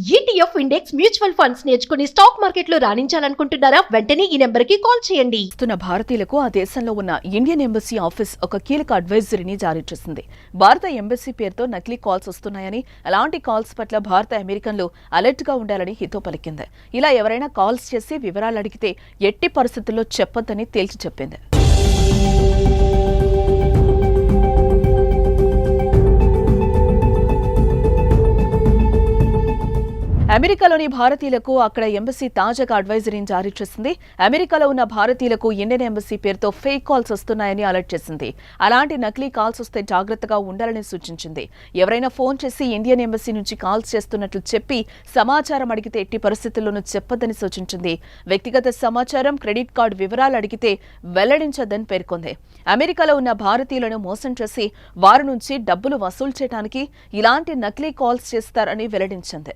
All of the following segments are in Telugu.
ETF ఇండెక్స్ మ్యూచువల్ ఫండ్స్ నేర్చుకుని స్టాక్ మార్కెట్లో రాణించాలనుకుంటున్నారా? వెంటనే ఈ నెంబర్కి కాల్ చేయండి. భారతీయులకు ఆ దేశంలో ఉన్న ఇండియన్ ఎంబసీ ఆఫీస్ ఒక కీలక అడ్వైజరీని జారీ చేసింది. భారత ఎంబసీ పేరుతో నకిలీ కాల్స్ వస్తున్నాయని, అలాంటి కాల్స్ పట్ల భారత అమెరికన్లు అలర్ట్ గా ఉండాలని హితో పలికింది. ఇలా ఎవరైనా కాల్స్ చేసి వివరాలు అడిగితే ఎట్టి పరిస్థితుల్లో చెప్పొద్దని తేల్చి చెప్పింది. అమెరికాలోని భారతీయులకు అక్కడ ఎంబసీ తాజాగా అడ్వైజరీని జారీ చేసింది. అమెరికాలో ఉన్న భారతీయులకు ఇండియన్ ఎంబసీ పేరుతో ఫేక్ కాల్స్ వస్తున్నాయని అలర్ట్ చేసింది. అలాంటి నకిలీ కాల్స్ వస్తే జాగ్రత్తగా ఉండాలని సూచించింది. ఎవరైనా ఫోన్ చేసి ఇండియన్ ఎంబసీ నుంచి కాల్స్ చేస్తున్నట్లు చెప్పి సమాచారం అడిగితే ఎట్టి పరిస్థితుల్లోనూ చెప్పొద్దని సూచించింది. వ్యక్తిగత సమాచారం, క్రెడిట్ కార్డు వివరాలు అడిగితే వెల్లడించొద్దని పేర్కొంది. అమెరికాలో ఉన్న భారతీయులను మోసం చేసి వారి నుంచి డబ్బులు వసూలు చేయడానికి ఇలాంటి నకిలీ కాల్స్ చేస్తారని వెల్లడించింది.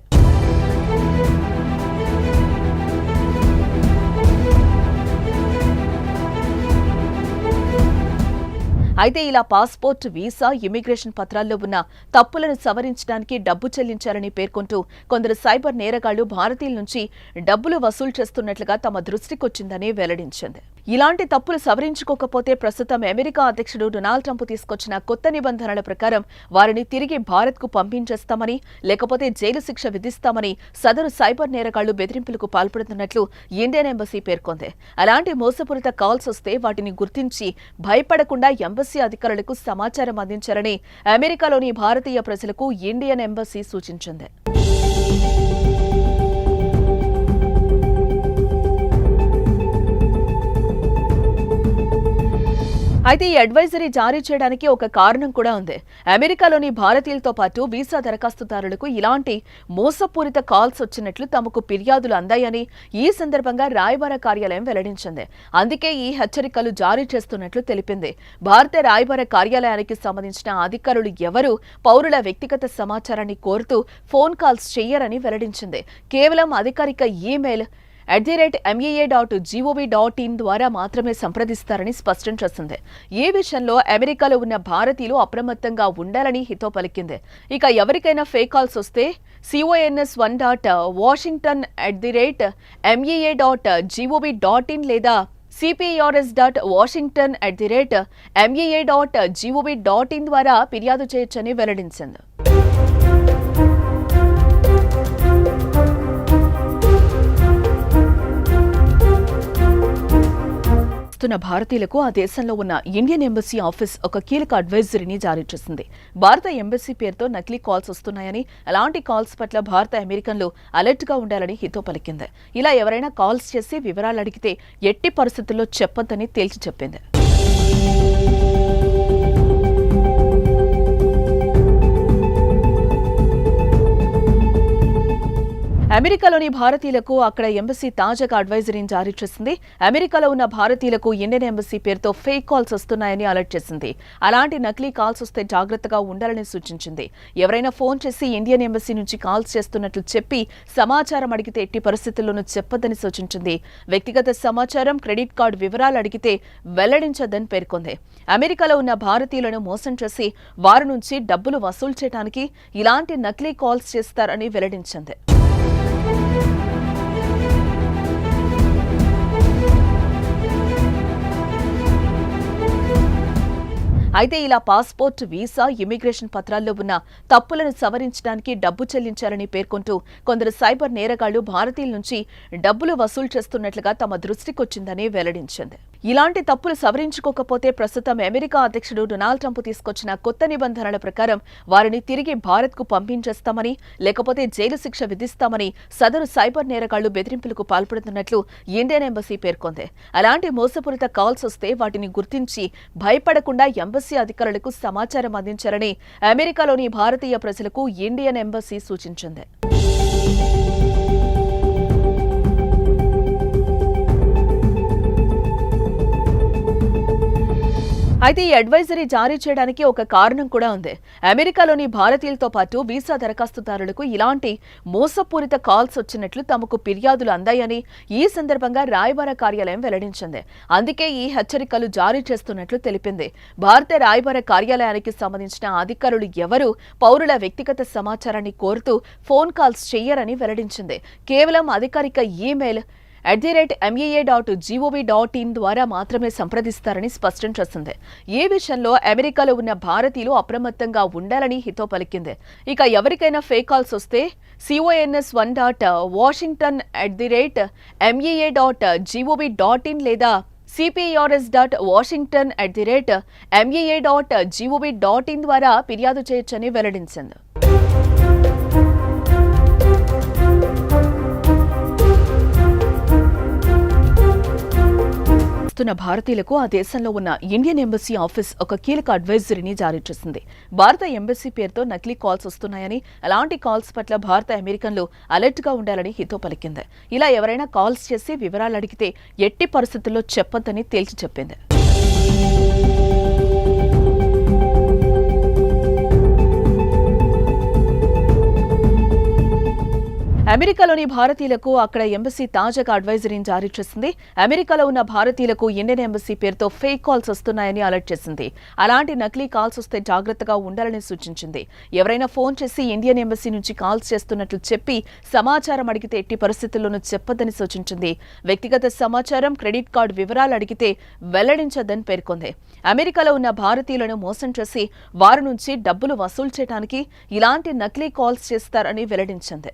అయితే ఇలా పాస్పోర్ట్, వీసా, ఇమిగ్రేషన్ పత్రాల్లో ఉన్న తప్పులను సవరించడానికి డబ్బు చెల్లించాలని పేర్కొంటూ కొందరు సైబర్ నేరగాళ్లు భారతీయుల నుంచి డబ్బులు వసూలు చేస్తున్నట్లుగా తమ దృష్టికొచ్చిందని వెల్లడించింది. ఇలాంటి తప్పులు సవరించుకోకపోతే ప్రస్తుతం అమెరికా అధ్యక్షుడు డొనాల్డ్ ట్రంప్ తీసుకొచ్చిన కొత్త నిబంధనల ప్రకారం వారిని తిరిగి భారత్కు పంపించేస్తామని, లేకపోతే జైలు శిక్ష విధిస్తామని సదరు సైబర్ నేరగాళ్లు బెదిరింపులకు పాల్పడుతున్నట్లు ఇండియన్ ఎంబసీ పేర్కొంది. అలాంటి మోసపూరిత కాల్స్ వస్తే వాటిని గుర్తించి భయపడకుండా ఎంబసీ అధికారులకు సమాచారం అందించాలని అమెరికాలోని భారతీయ ప్రజలకు ఇండియన్ ఎంబసీ సూచించింది. అయితే ఈ అడ్వైజరీ జారీ చేయడానికి ఒక కారణం కూడా ఉంది. అమెరికాలోని భారతీయులతో పాటు వీసా దరఖాస్తుదారులకు ఇలాంటి మోసపూరిత కాల్స్ వచ్చినట్లు తమకు ఫిర్యాదులు అందాయని ఈ సందర్భంగా రాయబార కార్యాలయం వెల్లడించింది. అందుకే ఈ హెచ్చరికలు జారీ చేస్తున్నట్లు తెలిపింది. భారత రాయబార కార్యాలయానికి సంబంధించిన అధికారులు ఎవరూ పౌరుల వ్యక్తిగత సమాచారాన్ని కోరుతూ ఫోన్ కాల్స్ చెయ్యరని వెల్లడించింది. కేవలం అధికారిక ఈమెయిల్ @mea.gov.in ద్వారా మాత్రమే సంప్రదిస్తారని స్పష్టం చేసింది. ఈ విషయంలో అమెరికాలో ఉన్న భారతీయులు అప్రమత్తంగా ఉండాలని హితో పలికింది. ఇక ఎవరికైనా ఫేక్ కాల్స్ వస్తే cons1.washington@mea.gov.in లేదా cprs.washington@mea.gov.in ద్వారా ఫిర్యాదు చేయొచ్చని వెల్లడించింది. భారతీయులకు ఆ దేశంలో ఉన్న ఇండియన్ ఎంబసీ ఆఫీస్ ఒక కీలక అడ్వైజరీని జారీ చేసింది. భారత ఎంబసీ పేరుతో నకిలీ కాల్స్ వస్తున్నాయని, అలాంటి కాల్స్ పట్ల భారత అమెరికన్లు అలర్ట్ గా ఉండాలని హితో పలికింది. ఇలా ఎవరైనా కాల్స్ చేసి వివరాలు అడిగితే ఎట్టి పరిస్థితుల్లో చెప్పొద్దని తేల్చి చెప్పింది. అమెరికాలోని భారతీయులకు అక్కడ ఎంబసీ తాజాగా అడ్వైజరీని జారీ చేసింది. అమెరికాలో ఉన్న భారతీయులకు ఇండియన్ ఎంబసీ పేరుతో ఫేక్ కాల్స్ వస్తున్నాయని అలర్ట్ చేసింది. అలాంటి నకిలీ కాల్స్ వస్తే జాగ్రత్తగా ఉండాలని సూచించింది. ఎవరైనా ఫోన్ చేసి ఇండియన్ ఎంబసీ నుంచి కాల్స్ చేస్తున్నట్లు చెప్పి సమాచారం అడిగితే ఎట్టి పరిస్థితుల్లోనూ చెప్పొద్దని సూచించింది. వ్యక్తిగత సమాచారం, క్రెడిట్ కార్డు వివరాలు అడిగితే వెల్లడించొద్దని పేర్కొంది. అమెరికాలో ఉన్న భారతీయులను మోసం చేసి వారి నుంచి డబ్బులు వసూలు చేయడానికి ఇలాంటి నకిలీ కాల్స్ చేస్తారని వెల్లడించింది. అయితే ఇలా పాస్పోర్ట్, వీసా, ఇమిగ్రేషన్ పత్రాల్లో ఉన్న తప్పులను సవరించడానికి డబ్బు చెల్లించాలని పేర్కొంటూ కొందరు సైబర్ నేరగాళ్లు భారతీయుల నుంచి డబ్బులు వసూలు చేస్తున్నట్లుగా తమ దృష్టికొచ్చిందని వెల్లడించింది. ఇలాంటి తప్పులు సవరించుకోకపోతే ప్రస్తుతం అమెరికా అధ్యక్షుడు డొనాల్డ్ ట్రంప్ తీసుకొచ్చిన కొత్త నిబంధనల ప్రకారం వారిని తిరిగి భారత్కు పంపించేస్తామని, లేకపోతే జైలు శిక్ష విధిస్తామని సదరు సైబర్ నేరగాళ్లు బెదిరింపులకు పాల్పడుతున్నట్లు ఇండియన్ ఎంబసీ పేర్కొంది. అలాంటి మోసపూరిత కాల్స్ వస్తే వాటిని గుర్తించి భయపడకుండా ఎంబసీ అధికారులకు సమాచారం అందించాలని అమెరికాలోని భారతీయ ప్రజలకు ఇండియన్ ఎంబసీ సూచించింది. అయితే ఈ అడ్వైజరీ జారీ చేయడానికి ఒక కారణం కూడా ఉంది. అమెరికాలోని భారతీయులతో పాటు వీసా దరఖాస్తుదారులకు ఇలాంటి మోసపూరిత కాల్స్ వచ్చినట్లు తమకు ఫిర్యాదులు అందాయని ఈ సందర్భంగా రాయబార కార్యాలయం వెల్లడించింది. అందుకే ఈ హెచ్చరికలు జారీ చేస్తున్నట్లు తెలిపింది. భారత రాయబార కార్యాలయానికి సంబంధించిన అధికారులు ఎవరూ పౌరుల వ్యక్తిగత సమాచారాన్ని కోరుతూ ఫోన్ కాల్స్ చేయరని వెల్లడించింది. కేవలం అధికారిక ఈమెయిల్ @mea.gov.in ద్వారా మాత్రమే సంప్రదిస్తారని స్పష్టం చేసింది. ఈ విషయంలో అమెరికాలో ఉన్న భారతీయులు అప్రమత్తంగా ఉండాలని హితో పలికింది. ఇక ఎవరికైనా ఫేక్ కాల్స్ వస్తే cons1.washington@mea.gov.in లేదా cprs.washington@mea.gov.in ద్వారా ఫిర్యాదు చేయొచ్చని వెల్లడించింది. భారతీయులకు ఆ దేశంలో ఉన్న ఇండియన్ ఎంబసీ ఆఫీస్ ఒక కీలక అడ్వైజరీని జారీ చేసింది. భారత ఎంబసీ పేరుతో నకిలీ కాల్స్ వస్తున్నాయని, అలాంటి కాల్స్ పట్ల భారత అమెరికన్లు అలర్ట్ గా ఉండాలని హితో పలికింది. ఇలా ఎవరైనా కాల్స్ చేసి వివరాలు అడిగితే ఎట్టి పరిస్థితుల్లో చెప్పొద్దని తేల్చి చెప్పింది. అమెరికాలోని భారతీయులకు అక్కడ ఎంబసీ తాజాగా అడ్వైజరీని జారీ చేసింది. అమెరికాలో ఉన్న భారతీయులకు ఇండియన్ ఎంబసీ పేరుతో ఫేక్ కాల్స్ వస్తున్నాయని అలర్ట్ చేసింది. అలాంటి నకిలీ కాల్స్ వస్తే జాగ్రత్తగా ఉండాలని సూచించింది. ఎవరైనా ఫోన్ చేసి ఇండియన్ ఎంబసీ నుంచి కాల్స్ చేస్తున్నట్లు చెప్పి సమాచారం అడిగితే ఎట్టి పరిస్థితుల్లోనూ చెప్పొద్దని సూచించింది. వ్యక్తిగత సమాచారం, క్రెడిట్ కార్డు వివరాలు అడిగితే వెల్లడించొద్దని పేర్కొంది. అమెరికాలో ఉన్న భారతీయులను మోసం చేసి వారి నుంచి డబ్బులు వసూలు చేయడానికి ఇలాంటి నకిలీ కాల్స్ చేస్తారని వెల్లడించింది.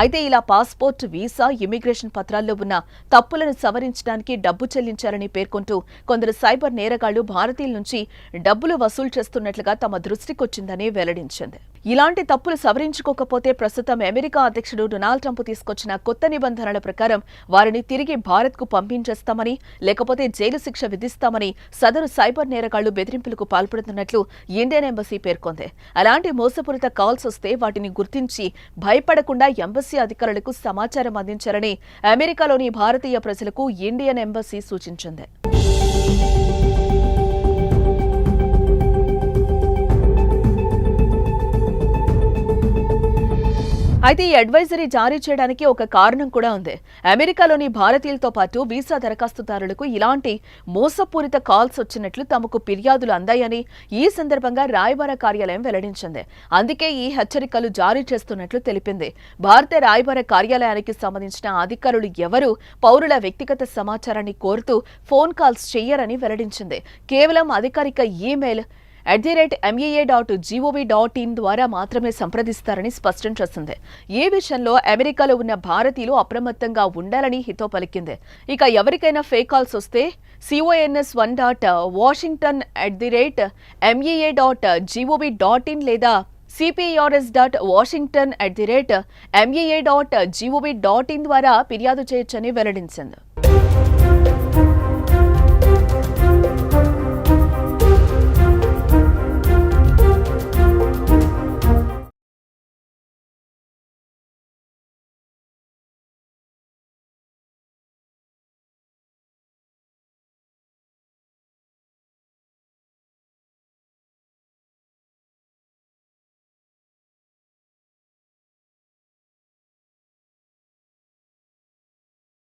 అయితే ఇలా పాస్పోర్ట్, వీసా, ఇమిగ్రేషన్ పత్రాల్లో ఉన్న తప్పులను సవరించడానికి డబ్బు చెల్లించాలని పేర్కొంటూ కొందరు సైబర్ నేరగాళ్లు భారతీయుల నుంచి డబ్బులు వసూలు చేస్తున్నట్లుగా తమ దృష్టికొచ్చిందని వెల్లడించింది. ఇలాంటి తప్పులు సవరించుకోకపోతే ప్రస్తుతం అమెరికా అధ్యక్షుడు డొనాల్డ్ ట్రంప్ తీసుకొచ్చిన కొత్త నిబంధనల ప్రకారం వారిని తిరిగి భారత్కు పంపించేస్తామని, లేకపోతే జైలు శిక్ష విధిస్తామని సదరు సైబర్ నేరగాళ్లు బెదిరింపులకు పాల్పడుతున్నట్లు ఇండియన్ ఎంబసీ పేర్కొంది. అలాంటి మోసపూరిత కాల్స్ వస్తే వాటిని గుర్తించి భయపడకుండా ఎంబసీ అధికారులకు సమాచారం అందించాలని అమెరికాలోని భారతీయ ప్రజలకు ఇండియన్ ఎంబసీ సూచించింది. అయితే ఈ అడ్వైజరీ జారీ చేయడానికి ఒక కారణం కూడా ఉంది. అమెరికాలోని భారతీయులతో పాటు వీసా దరఖాస్తుదారులకు ఇలాంటి మోసపూరిత కాల్స్ వచ్చినట్లు తమకు ఫిర్యాదులు అందాయని ఈ సందర్భంగా రాయబార కార్యాలయం వెల్లడించింది. అందుకే ఈ హెచ్చరికలు జారీ చేస్తున్నట్లు తెలిపింది. భారత రాయబార కార్యాలయానికి సంబంధించిన అధికారులు ఎవరూ పౌరుల వ్యక్తిగత సమాచారాన్ని కోరుతూ ఫోన్ కాల్స్ చేయరని వెల్లడించింది. కేవలం అధికారిక ఈమెయిల్ @mea.gov.in ద్వారా మాత్రమే సంప్రదిస్తారని స్పష్టం చేసింది. ఈ విషయంలో అమెరికాలో ఉన్న భారతీయులు అప్రమత్తంగా ఉండాలని హితో పలికింది. ఇక ఎవరికైనా ఫేక్ కాల్స్ వస్తే cons1.washington@mea.gov.in లేదా cprs.washington@mea.gov.in ద్వారా ఫిర్యాదు చేయొచ్చని వెల్లడించింది.